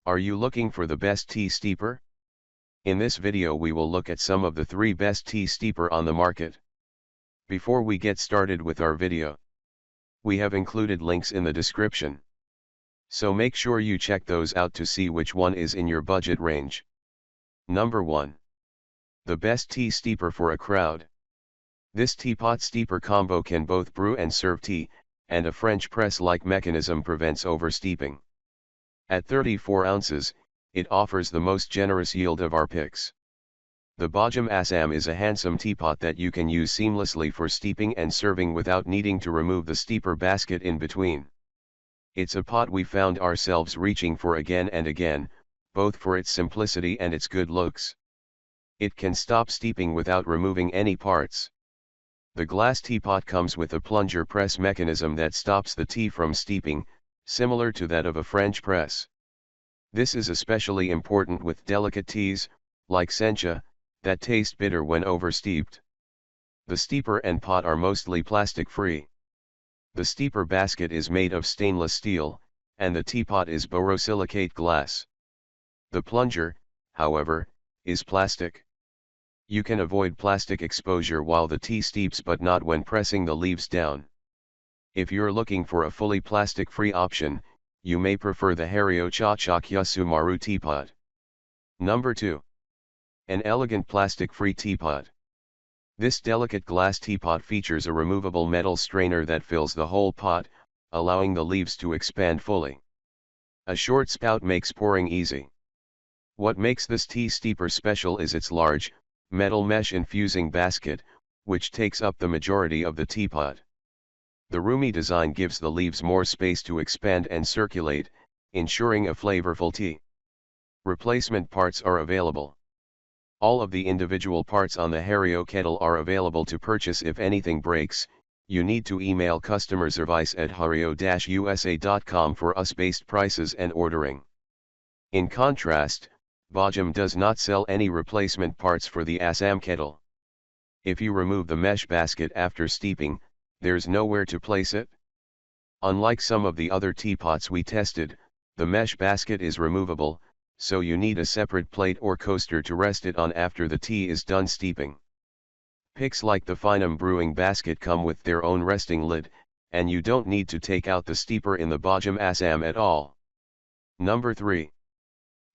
Are you looking for the best tea steeper? In this video we will look at some of the 3 best tea steeper on the market. Before we get started with our video, we have included links in the description. So make sure you check those out to see which one is in your budget range. Number 1. The best tea steeper for a crowd. This teapot steeper combo can both brew and serve tea, and a French press-like mechanism prevents oversteeping. At 34 ounces, it offers the most generous yield of our picks. The Bajam Assam is a handsome teapot that you can use seamlessly for steeping and serving without needing to remove the steeper basket in between. It's a pot we found ourselves reaching for again and again, both for its simplicity and its good looks. It can stop steeping without removing any parts. The glass teapot comes with a plunger press mechanism that stops the tea from steeping, similar to that of a French press. This is especially important with delicate teas, like sencha, that taste bitter when oversteeped. The steeper and pot are mostly plastic-free. The steeper basket is made of stainless steel, and the teapot is borosilicate glass. The plunger, however, is plastic. You can avoid plastic exposure while the tea steeps but not when pressing the leaves down. If you're looking for a fully plastic-free option, you may prefer the Hario Chachakya Sumaru teapot. Number 2. An elegant plastic-free teapot. This delicate glass teapot features a removable metal strainer that fills the whole pot, allowing the leaves to expand fully. A short spout makes pouring easy. What makes this tea steeper special is its large, metal mesh infusing basket, which takes up the majority of the teapot. The roomy design gives the leaves more space to expand and circulate, ensuring a flavorful tea. Replacement parts are available. All of the individual parts on the Hario kettle are available to purchase. If anything breaks, you need to email customer service at hario-usa.com for US-based prices and ordering. In contrast, Bajam does not sell any replacement parts for the Assam kettle. If you remove the mesh basket after steeping, there's nowhere to place it. Unlike some of the other teapots we tested, the mesh basket is removable, so you need a separate plate or coaster to rest it on after the tea is done steeping. Picks like the Finam brewing basket come with their own resting lid, and you don't need to take out the steeper in the Bajam Assam at all. Number 3.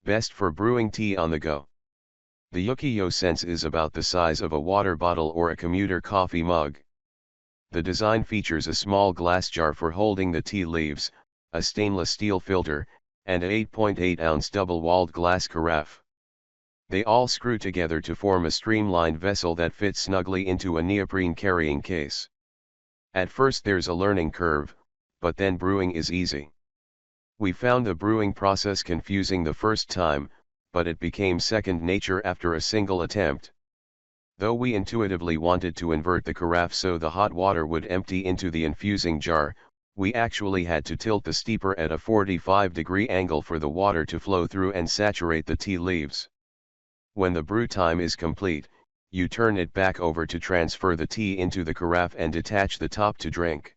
Best for brewing tea on the go. The Ukiyo Sense is about the size of a water bottle or a commuter coffee mug. The design features a small glass jar for holding the tea leaves, a stainless steel filter, and a 8.8-ounce double-walled glass carafe. They all screw together to form a streamlined vessel that fits snugly into a neoprene carrying case. At first there's a learning curve, but then brewing is easy. We found the brewing process confusing the first time, but it became second nature after a single attempt. Though we intuitively wanted to invert the carafe so the hot water would empty into the infusing jar, we actually had to tilt the steeper at a 45-degree angle for the water to flow through and saturate the tea leaves. When the brew time is complete, you turn it back over to transfer the tea into the carafe and detach the top to drink.